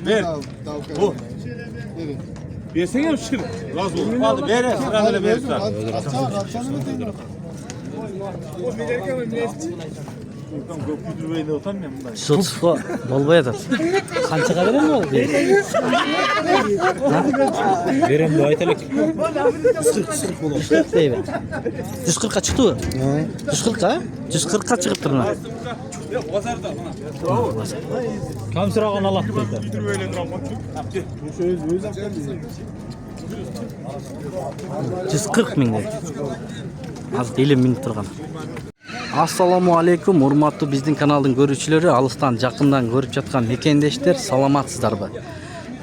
Ver. Bu. Versene şükür. Razı ol. Hadi ver. Sırada ver. Sotsko bolbay atat. Qanchaga berem bu? Berem bu aytalik. 40 deydi. 140 ga chiqdi. 140 ga? 140 ga chiqib turna. Bozarda buna. Kamsırağın Allah deydi. Жүз қырық мың дейді. Азық 50 минут тұрған. Ассаламу алейкум, урматтуу биздин каналдын көрүүчүлөрү, алыстан жакындан көрүп жаткан мекендештер, саламатсыздарбы?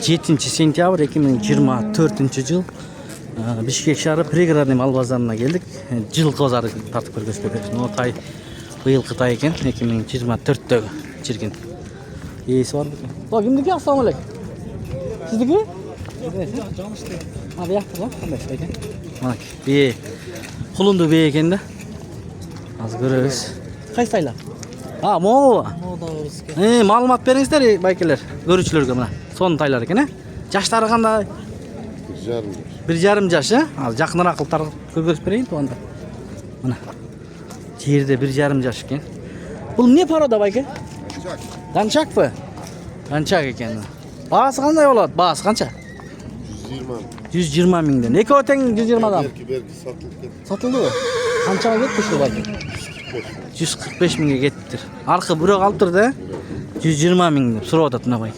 7 сентябрь 2024 жыл Бишкек шаары пригородный мал базарына келдик. Жылкы базары тартып көргөзбөк. Но тай быйылкы тай экен, 2024-төгү чирген. Ээси бар бекен. О, кимдики? Ассаламу алейкум. Сиздики? Abi yaptı lan kardeş ekan. Bak bir kulundu bir ekan da. Az görürüz. Kaç saylar? Ha mo. Malumat beringsizler baykeler. Görücülerge mına. Son taylar ekan ha. Yaşları qanday? 1,5 yaş ha. Az jakыныраак кылып көргөзүп берейин туганда. Мына. Жерде 1,5 yaş ekan. Бул эмне порода байке? Ганчак мı? Ганчак ekan. Baası qanday bolot? Baası qancha? 120 mingden. Ne kadar ten 120 adam? Belki Satıldı mı? Kançaga gitmişti belki. 145 minge gittir. Arka bürok altır da 120 mingden. Sura odatına bay.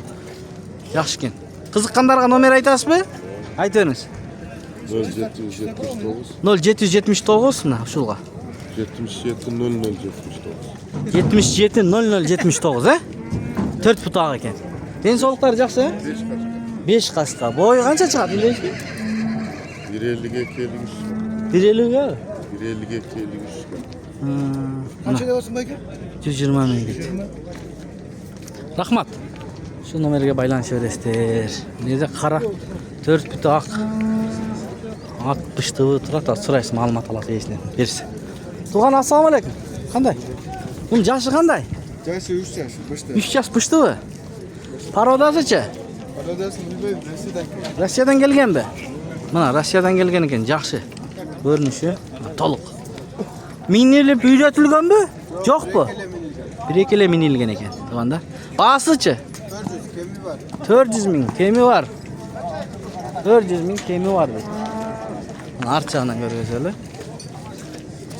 Yaxşı ken. Kızıkkanlarga nomer aytasız mı? Aytınız. 0779 mı? Şulga. 77 0079 he? 4 putağı eken. Densoluklar жақсы? 5 kaska. Boyu kança çıkart? 1.50'ye 1.50 ga? 1.50'ye Kança diyorsun belki? 120 ming deydi. Rahmat. Şu nomerge байланыш бересиздер. Неде кара 4 бүт ак 60 тыбы турат, сурайсыз маалымат алат эсинен. Берсин. Туган ассаламу алейкум. Кандай? Бунун жашы кандай? Жашы 3 yaş. 3 yaş пыштыбы? Parodasычы? Parodasını bilmeyim. Rossiyadan kelgen be? Mana Rossiyadan kelgen eken, жақсы. Görünüşü толук. Minilip үйrөtүлгөнбү? Жокпу? Bir-ekele minilgen eken. Tuganda. Baasычы? 400 ming kemi var. 400 ming kemi var deydi. Arçağından görgözeli.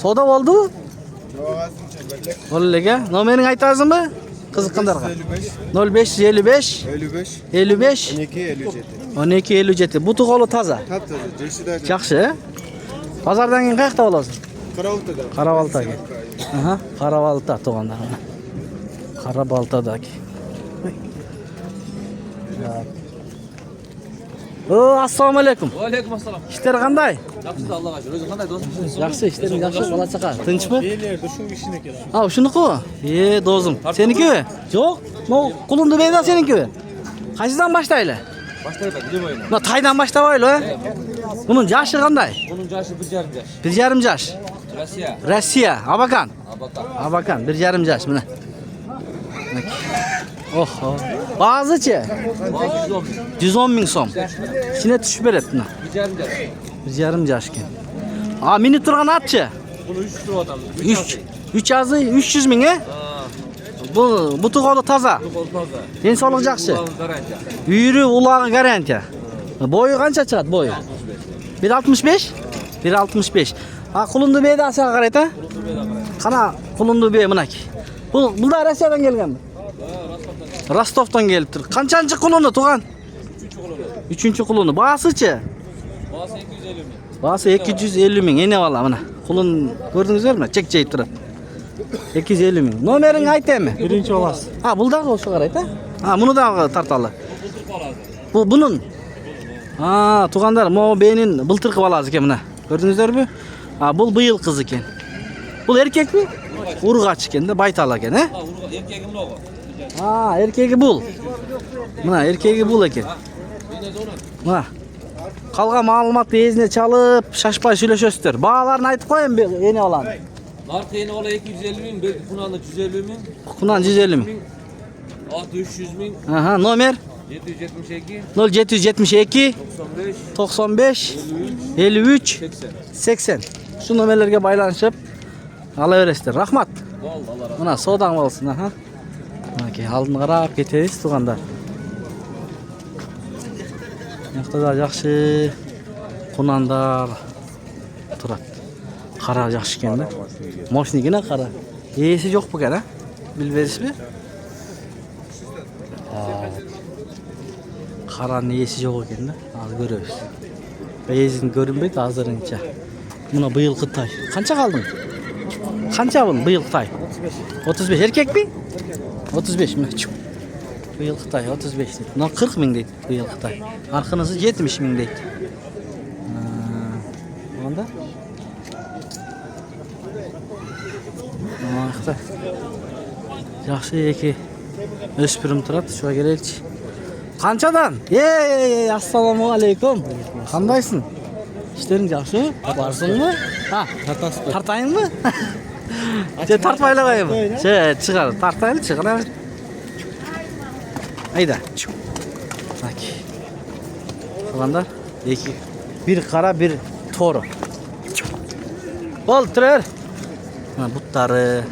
Soda boldu mu? Ollega. Nomerin aytasın mı? Kızıkkandarga. 0555 55 12 57. Butu kolu taza. Жақсы. Pazardan keyin qayerda bolasın? Karabalta. Aha, Karabalta tugandar. Karabaltadaki. Assalamu alaikum. Wa alaikum assalam. İşler qanday? Yaxşı Allah'a şükür. Özün qanday dostum? Yaxşı, işlerim yaxşı. Bala chaqa. Tinchmi? Belerdi şu işiniki. Ha, şuniki mi? Dozum. Seniki mi? Yo'q. No, qulundu beyda seniki mi? Qaysidan boshlayli? Başlayda gidip oyna. No, taydan boshlayli. Bunun yaşı qanday? Bunun yaşı 1,5 yaş. 1,5 yaş. Rossiya. Rossiya, Abakan. Abakan. 1,5 yaş mana. Oho. Bazıçı? 110 ming so'm. İçine tushib beradi buni. 1,5 yaş ekan. A, minib turgan atchi? Bunu 3 tur adam. 3 azı 300 ming he? Bu tuğolu taza. Densoluk жақсы. Үйрü ulağı garantiya. Boyu qancha chiqadi boyu? 1,65? 1,65. Ha, qulundu bedasiga qarayta? Qana qulundu be minaki. Bu da Rossiyadan kelganmi? Rostovdan kelip tur. Qanchанчы qulunu tuğan? 3-cü qulunu. Baasıçı? Baası 250 ming. Ene valla mana. Qulun gördünüzler mi? Çek çeyip turadi. 250 ming. Nomerin aytaymi? Birinci olasın. Ha, bu da o'sha qarayta. Ha, bunu da tartalı. Bunun. Ha, tuğandar, mo beynin былтыркы balası eken mana. Gördünüzler mi? Ha, bu bıyıl kız eken. Bu erkek mi? Urgaç eken de baytal eken he? Erkegim logo. Ha, erkegi bul. Mına erkegi bul eken. Mına. Kalgan malumatты ezine çalıp şaşpay söylöşөсүздөр. Bağlarını aytıp koyun eni olan. Narkı yeni ola 250 bin, kunanlık 150 bin. Kunan 150 ming. 300 bin. Aha, nomer 772 0772 95 95 53 80. 80. Şu nomerlerge baylanışıp alaveresizler. Rahmat. Bol Allah razı olsun. Mına soğudan bolsun aha. Mınaki aldın qarap ketebиz tugandar. Yakta da yaxşı kunandar turat. Qara yaxşı ekan da. Moşnigina qara. Esi yo'q bu kana. Bilberisizmi? Qaranın esi yo'q ekan da. Hozir ko'ramiz. Beyazin görünbeydi hazırınca. Buna bıyılkı tay. Qancha qaldın? Qancha bun bıyılkı tay? 35. Erkek mi? 35 mi? Bıyılkı tay 35 deydi. Buna 40 min deydi bıyılkı tay. Arkanızı 70 min deydi. Onda? Ahta. Yaxşı eki öspürüm turat. Şuna gelelçi. Qanchadan? Assalomu alaykum. Qandaysın? İşlerin yaxşı? Barsınmı? Ha, tartayınmı? Tartmayla koyayım. Çıkar. Tartaylı çıkar. Hayda. Bak. Soğanlar. Bir kara bir toru. Bol trer. Butları.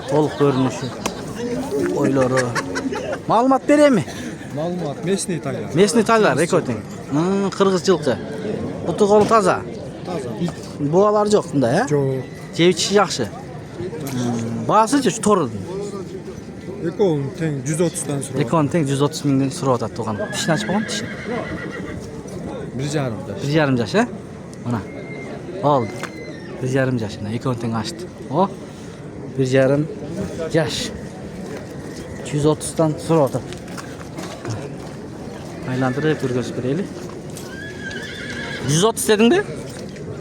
Toluk görünüşü. Oyları. Malumat vereyim mi? Malumat. Mesni taylar. Mesni taylar. Ekotin. Kırgızcılıkı. Butu kolu taza. Boğalar yok bunda ya. Çok. Cevçi yaxşı. Bağısıca şu torun. Ekon ten 130'dan sonra. Ekon teng 130 mingden sura atat to'g'an. Tishni ochib qo'ygan tishni. 1,5. 1,5 yosh, ha? Mana. Oldi. 1,5 yoshini ekon teng ochdi. O. 1,5 yosh. 230 dan sura atat. Aylantirib ko'rsatib beraylik. 130 dedingmi?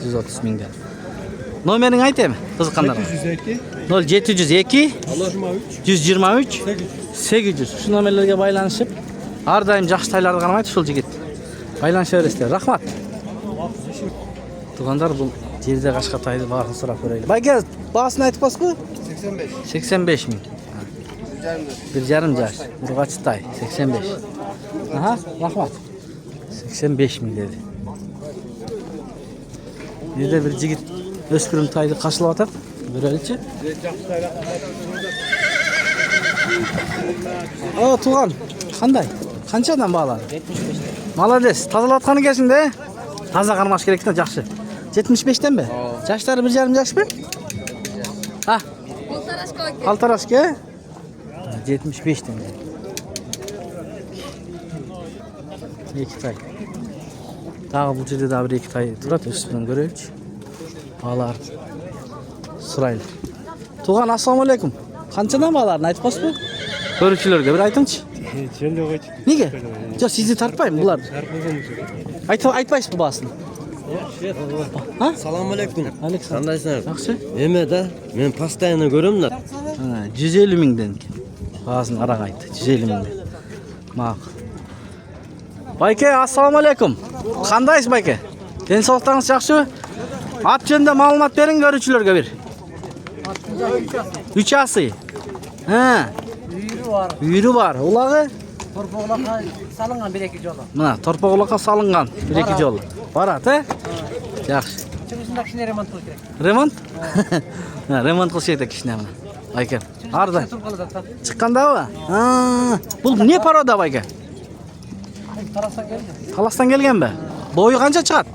130 mingdan. Nomerini aytaymi? Qiziqqanlar. 0702 123 800. Şu nomerlerge baylanışıp har doim yaxshi taylarni qaramaydi şol jigit. Baylanışaverasizlar. Rahmat. Tugandar bu жерде qashqa tayni barini so'rab ko'raylik. Bayga bahasini aytib qo'ysiz-ku? 85. 85 ming. 1,5 yosh. Urg'achi tay 85. Aha, rahmat. 85 ming dedi. Yerda bir jigit öspürüm tayni qaşılab atar. Görelichi. O tuğan. Qanday? Qanchadan bağlan? 75. Malades. Tazalatqani kelsin de. Taza qarmash kerak da yaxshi. 75 mi? Yaşları 1,5 yaş mı? Ha. Altaraşka. 75 den. İki tay. Daha bu жерде daha bir iki tay turат üstünden göreylik. Bağlar. Sırayla. Tuğan assalomu alaykum. Qanchadan bağlarını aytib qo'ysiz-ku? Ko'ruvchilarga bir aytingchi. Nega? Yo, sizni tartmaymi bular? Aytmaysiz bu bahsini. Ha? Assalomu alaykum. Alaykum. Qandaysizlar? Yaxshi. Emeda, men postoyanно ko'raman da. 150 mingdan. Bahsini qarang aytdi. 150 mingdan. Ma'qul. Bayke, assalomu alaykum. Qandaysiz Bayke? Densoqligingiz yaxshimi? At jönde ma'lumot bering ko'ruvchilarga bir. 3 asy. Ha. Uyri var. Ulag'i? Torpoqlaqa salıngan 1-2 jolu. Mana torpoqlaqa salıngan 1-2 jolu. Barat, ha? Yaxshi. Chiqishida kishini remont qilish kerak. Remont? Ha, remont qilish kerak kishini mana. Bayke. Arda. Chiqqandami? Ha. Bu ne paroda Bayke? Tarasdan keldi. Talasdan kelganmi? Bo'yi qancha chiqadi?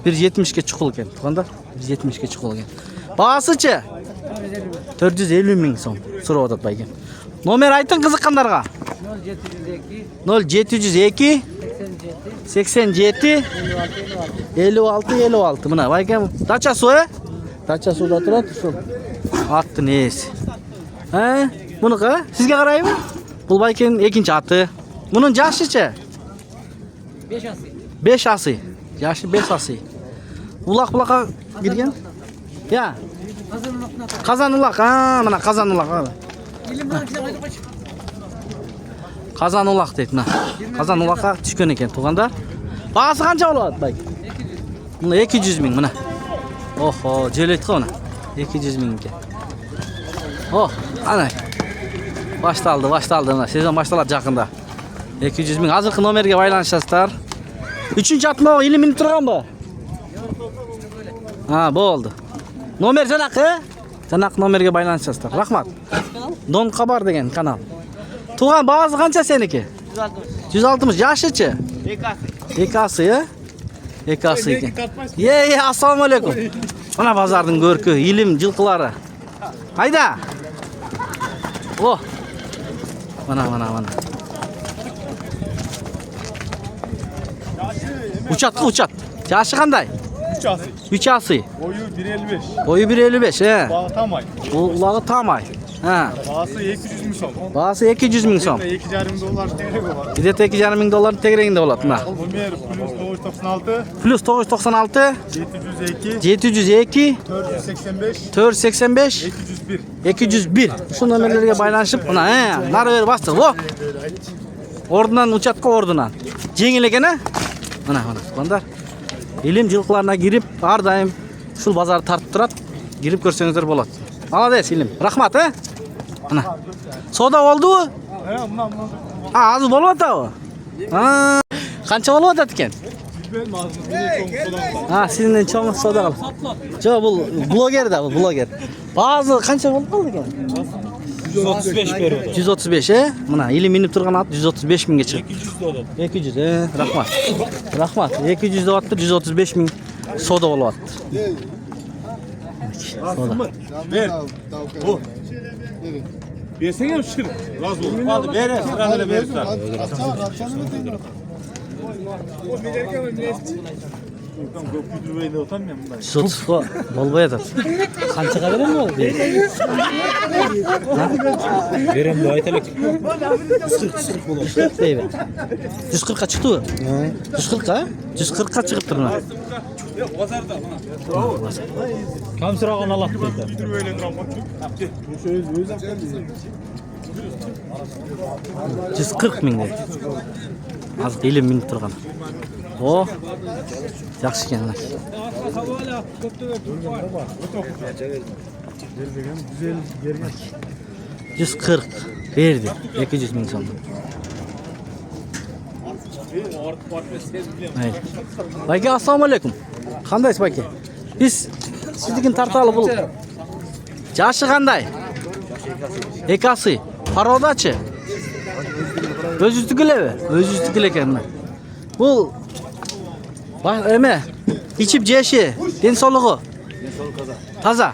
170. 1,70 ga chiqul ekan. Tuğanda 1,70 ga chiqul ekan. Bahasichi? 450 ming so'm. So'rab o'tadi Nomer ayting qiziqqanlarga. 0702 87 56 mana Baykem dacha suvi? Dacha suvda turadi shu. Atni nesi? Ha? Buniki sizga qaraymi? Bu Baykenning ikinchi ati. Buning yoshichi? 5 asy. 5 asy. Yoshi 5 asy. Uloq-buloqqa girgan? Ya. Qazanulaq. Ha, mana qazanulaq. Qazanulaq deydi mana. Qazanulaqqa tushgan ekan tug'anda. Bahasi qancha bo'ladi Bayk? Buni 200 ming mana. Oho, jeletqi ona. 200 ming ekan. Oh, ana. Baştaldı mına. Sezon baştaladi yakında. 200 ming. Hazırkı nomerge baylanışasızlar. 3-nji atma 50 minut turganbı? Ha, bo'ldi. Nomer janaqı? Janaqı nomerge baylanışasızlar. Rahmat. Don Xabar degan kanal. Tuğan bazı qancha seniki? 160. Yaşıçı? Ekası ya? Ekası ekan. Ye, assalomu alaykum. Mana bozorning ko'rki, ilim jilqilari. Hayda. Oh. Mana. Uçat. Yaşı qanday? 3 asıl. 3 asy. Boyu 1.55. Boyu 1.55, he. Bağı tamay. Ulağı tamay. Ha. Bağısı 200 ming so'm. Bahası 200 ming so'm. $2,5 tegrek var. Bir de 2,5 ming dollar tegrengde bo'ladi, mana. Nomer Plus 996 702 702 485 485 201. 201. Şu nomerlerge baylanışıp, mana, he, nari beri bastı. Oh. Ordundan uçatqa ordundan. Jengil ekan, ha? Mana, tuğanlar. İlim jilqilarına girip, har daim şul bazarı tartib turadi. Girip ko'rsangizlar bo'ladi. Молодец, İlim. Rahmat, he? Mana. Soda oldu? Ha, azı bo'lyapti. Ha. Qancha bo'lyapti ekan? Ha, sizden çoğumuz soda qilib. Jo, bu bloger. Bazı qancha bo'lib qoldi ekan? 135 veriyordu. 135, he? Mana 50 minib turgan at 135 mingga chiqdi. 200 he, rahmat. 200 deyapti, 135 ming soda bo'lyapti. Soda. Ver. Bu. Versene şükür. Razı ol. Hadi ver. Sırayla ver. Sotsko bolboyadi. Qanchaga berem bu? Verem de aytalık. 140 deydi. 140'a çıktı mı? 140'a? 140'a çıkıp durma. Kam sırağın Allah dedi. 140 ming deydi. Az 50 minut turgan. Oh. Yaxshi ekan. 140 verdi. 200 ming so'm. Baka, assalomu alaykum. Qandaysiz baka? Biz siznikini tartali bu. Yashi qanday? Ekasi. Parodachi. O'ziznikilami? O'ziznikil ekan. Bu eme içip jeshi, den sog'lig'i. Taza.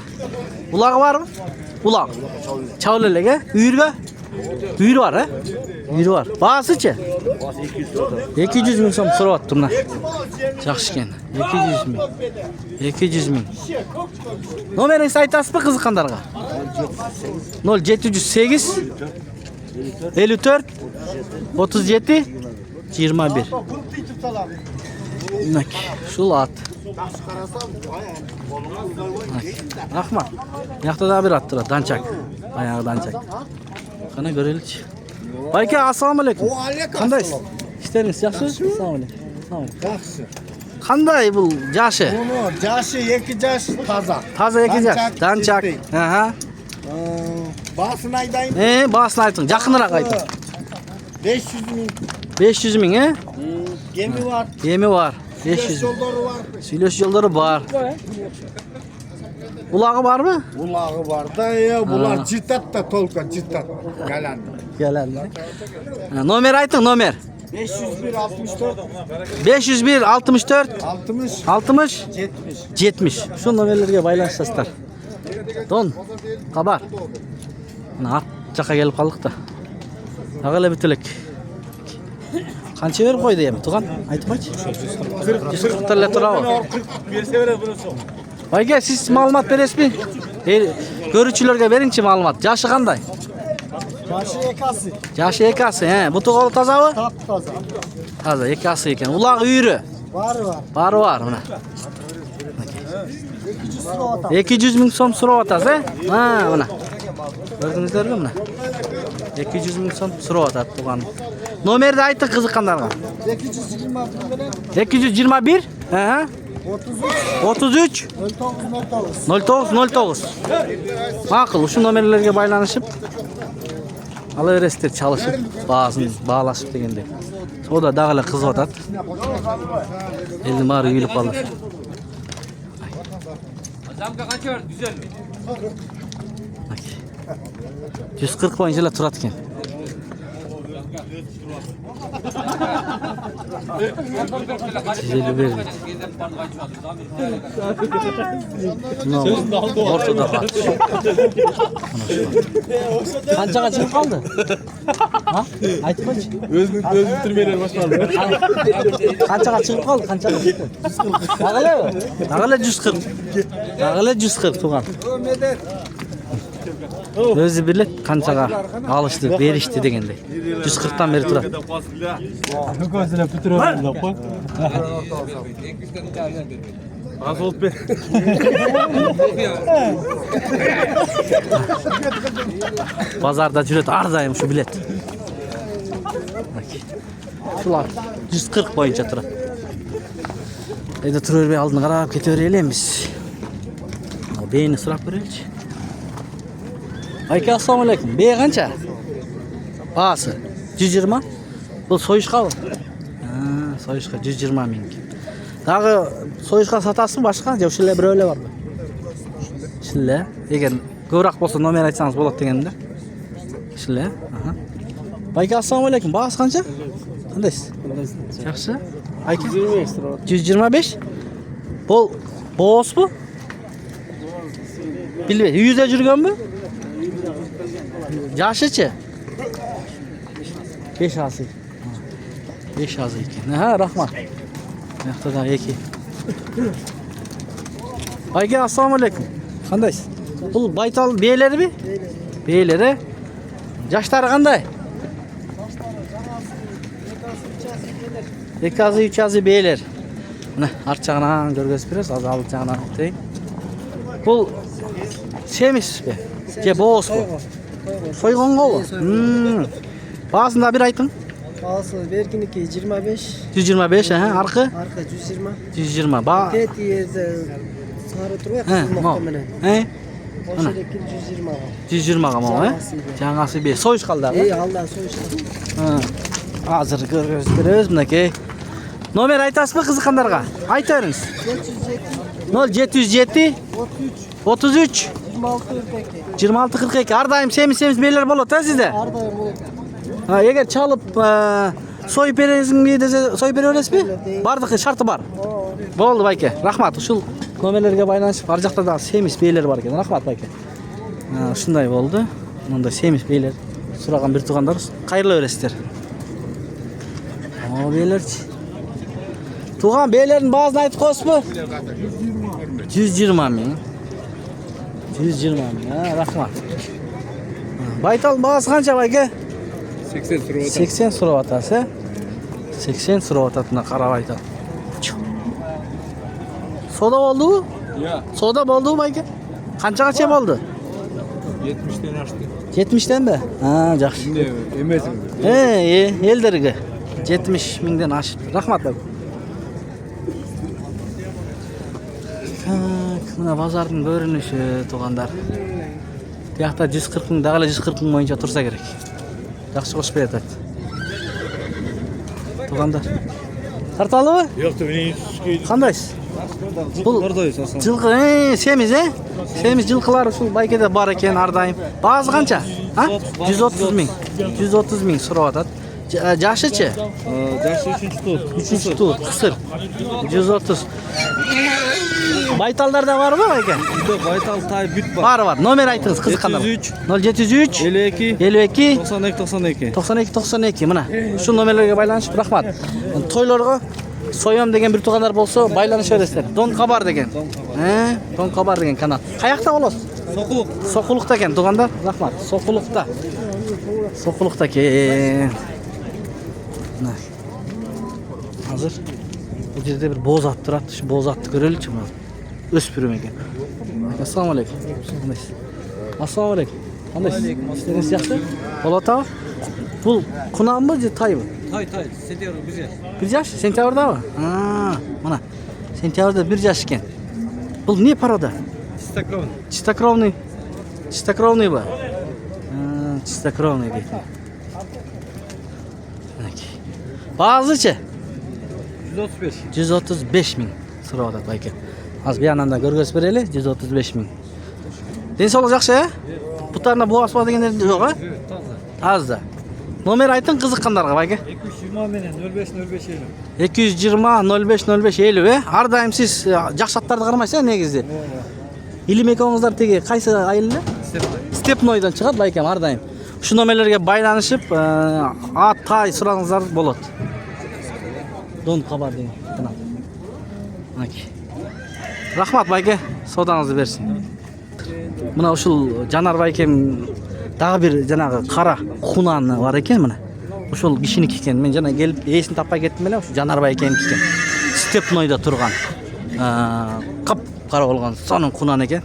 Ulag'i bormi? Ulag. Chavlalarga, uyur var, ha? Uyur var. Bahasichi? 200 ming so'm so'rayapti mana. Yaxshi ekan. 200 ming. Nomeringizni aytasizmi qiziqqanlarga? 0708 54 37 21. Bak, şu at. Rahmat. Yakta da bir attı, dançak. Ayağı dançak. Kana görelik. Bayka, assalomu alaykum. Qandaysız? İşleriniz yaxshi? Assalomu alaykum. Yaxshi. Qanday bu yashi? Buni yashi 2 yash toza. Toza 2 yash. Dançak. Aha. Basini aytaymi? Basini ayting. Yaqinroq ayting. 500 ming. 500 ming, he? Gemi var. Yemi var. 500 ming. Yolları var. Söyleş yolları var. Ulağı var mı? Ulağı var da ya bunlar ciddat da tolka ciddat. Gelen. Nomer aytın, nomer. 501 64 501 64 60 60 70. 70. Şu nomerlerge baylanışasızlar. Don Xabar. Mana at жаққа kelip kaldık da. Ağıyla bitilek. Qancha berib qo'ydi ham, Tuğan? Aytib qo'ychi. 140 tilla turadi. Bayga, siz ma'lumot berasizmi? Ko'ruvchilarga beringchi ma'lumot. Yashi qanday? Yaşı ekası. Yashi ekasi, he. Bu to'g'ri tozami? Tap toza. Toza, ekasi ekan. Ular uyri. Var. Var, mana. 200 lira ota. 200 ming so'm so'rayotasiz, ha? Mana. Ko'rdingizlarmi mana? 200 ming so'm so'rayotadi Tuğan. Nomerni ayting qiziqqanlarga. 221 ha? 33 09 09. Ma'qul, shu nomerlarga baylanishib Alaverесizler çalışıp bağaсын bağlaşıp degende. O da dağla kızıp atat. Elin bari uyulup kalır. Zamka kaçıyor? Güzel mi? 140 boyunca turat ekan. Ortada kaldı. Qanchaga chiqib qoldi? Ha? Aytib qo'ychi. Öz bitirmeler başladı. Qanchaga chiqib qoldi? Qanchaga chiqdi? Dag'ala 140. Dag'ala 140 tugan. Özü bilet qanchaga alıştı, berishdi degende. 140 dan beri turadi. Ko'zini bitirib qo'y. Az olup be. Bazarda jüredi ardayım şu bilet. Şular 140 boyunca turadi. Endi turib aldını qarab kete berelemiz. Beyni surap berelchi. Aka assalomu alaykum. Bey qancha? Bahası 120. Bu soyuşqa mı? Ha, soyuşqa 120 ming. Dağı soyuşqa satasın başqa? Yo şular birovlar barmı? Şular. Eğer ko'proq bo'lsa nomer aytsangiz bo'ladi deganda. Şular. Aha. Aka assalomu alaykum. Bahası qancha? Qandaysiz? Yaxshi. Aka 125. Bol boğaz bu? Bilmeydi. 100'e jurganmi? Yaşıçı? 5 azı. 5 azı ekan. Ha, rahmat. Yaxtadan eki. Aka assalomu alaykum. Qandaysiz? Bu baytal beylerimi? Beyleri. Yaşları qanday? 2 azı 3 azı beyler. Mana artjagынан көрgөзүп беребиz, азыр алып жагынан айтайын. Бул семиз бе? Же боос бу? Сойгонгобу? Баасында бир айтың. Bağlısı Berkin'inki 25, 125, arka? arka 120. 120. Ba. Tet yerde sarı duruyor He, kızıl mo. nokta menen. He? O şerekli 120 var. 120 ga mo, he? Жаңасы бе. Soyuş kaldı abi. İyi Allah soyuştu. Ha. Hazır görüyoruz mınaki. Nomer aytasızbı kızıkanlarga? Aytarınız. 0707 33 26 42. Ardayım semiz beyler bolu da sizde. Ardayım bu. Ha, eğer çalıp soy beresiz mi dese soy beresiz mi? Bardaki şartı var. Boldu bayke. Rahmat. Uşul nomerlerge baylanışıp ar jakta da semiz beyler var ekan. Rahmat bayke. Ha, şunday boldu. Munda semiz beyler suragan bir tuğandar kayırla öresizler. O beylerçi. Tuğan beylerin bazını aytıp koyup 120 ming. 120 ming. Ha, rahmat. Baytal bazı kança bayke? 80 surab atası. 80 surab atatına qarab aytal. Soda oldu mu? Ya. Soda oldu mu bayke? Qanchaga oldu? 70'ten açtı. 70'ten mi? Ha, yaxşı. Şimdi emesin. Elderge 70 mingden aşıp. Rahmat bayke. Mına bazardın görünüşü tuğandar. Tiyakta 140 ming, dağla 140 ming boyunca tursa gerek. Yaxşı koşup berет. Tuğandar. Tartalı mı? Yok da beni Qandaysız? Bul жылқы, semiz he? Semiz жылқылар ушул байкеде бар экен ардайым. Баасы канча? Ha? 130 ming. 130 ming сурап атат. Жашычы? Жашы 3-чү тут. 3-чү тут, кысыр. 130. Байталдарда бар мı байке? Байтал тай бүт бар. Var. Номер айтыңыз кызыккандар. 0703 52 52 92 92 мына. Ушул номерлерге байланышып рахмат. Тойлорго соям деген бир тугандар болсо байланыша бересиздер. Дон Кабар деген. Дон Кабар деген канал. Каякта болосуз? Сокулук. Сокулукта экен тугандар. Рахмат. Сокулукта. Сокулукта экен. Мына. Азыр бул жерде бир боз ат турат. Ушу боз атты көрөлүчү мына. Өспүрүм экен. Ассаламу алейкум. Кандайсыз? Ассаламу алейкум. Кандайсыз? Сиңиз жакшы? Болот абы? Бул кунамбы же тайбы? Тай, сентябрь бизе. 1 жаш? Сентябрдабы? Мына. Сентябрда 1 жаш экен. Бул не порода? Чистокровный. Чистокровный. Чистокровный бы. Чистокровный deydi. Bazıçı 135. 135 ming so'rab o'tadi aka. Hozir bu yandan da ko'rgazib beraylik, 135 ming. Densoqlik yaxshi, a? Butarna bu asma deganlar yo'q, a? Toza. Nomer ayting qiziqqanlarga aka. 220 menen 05 05 50. 220 05 05 50. Har doim siz yaxshi atlarni qaramaysiz negizda. Ilim ekaningizlar tegi qaysi ayilni? Stepnoydan chiqadi baykam har doim. Shu nomerlarga baylanishib, at tay so'rangizlar bo'ladi. Don xabar deng. Aka. Rahmat bayka, savdangizni bersin. Mana ushul Janar baykam daha bir janağı qara xunani var ekan mana. Ushul kishiniki ekan. Men jana kelib esini topmay ketdim bilan shu Janar baykam ekan. Stepnoyda turgan. Qap qara bo'lgan soning xunan ekan.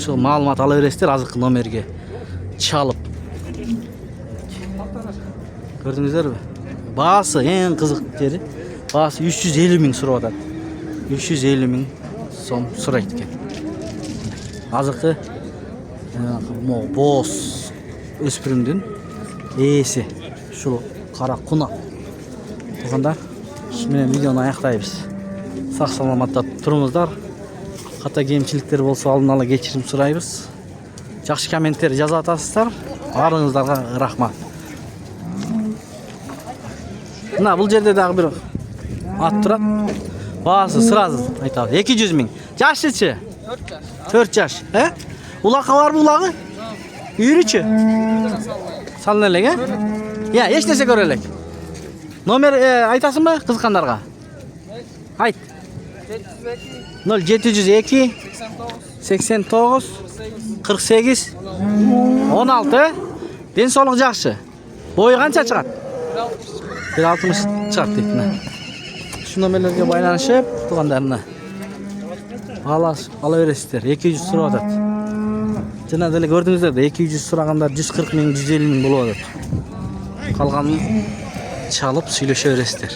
Shu ma'lumot olaverasizlar hozirgi nomerga chalib. Gördünüzlermi? Bahası en kızık yeri. Bahası 350 ming so'rayotadi. 350 ming so'm so'raydi ekan. Hozirgi boz o'spirimdan esi shu qara quna. Turg'anlar, men videoni oyoqlaymiz. Sog' salomatda turingizlar. Xato kemchiliklar bo'lsa oldin ola kechirim so'raymiz. Yaxshi kommentar yoza otasizlar. Baringizlarga rahmat. Mana bu yerda daha bir at turadi. Bahası sırası aytadi. 200 ming. Yaşlıçı? 4 yaş. He? Ulağı var mı ulağı? Yürüçü. Salınelek he? Ya hiç nese görelek. Nomer aytasın mı kızıkanlarga? Ayt. 0702 89 48 16. Densoqlik yaxshi. Boyu qancha chiqadi? 1.60 chiqadi deydi. Shu nomerlarga baylanishib, turganlarni olaverasizlar. 200 so'rayotadi. Janadalik ko'rdingizlar, 200 so'raganlar 140 ming, 150 ming bo'lyapti. Qolganini chalib suylashaverasizlar.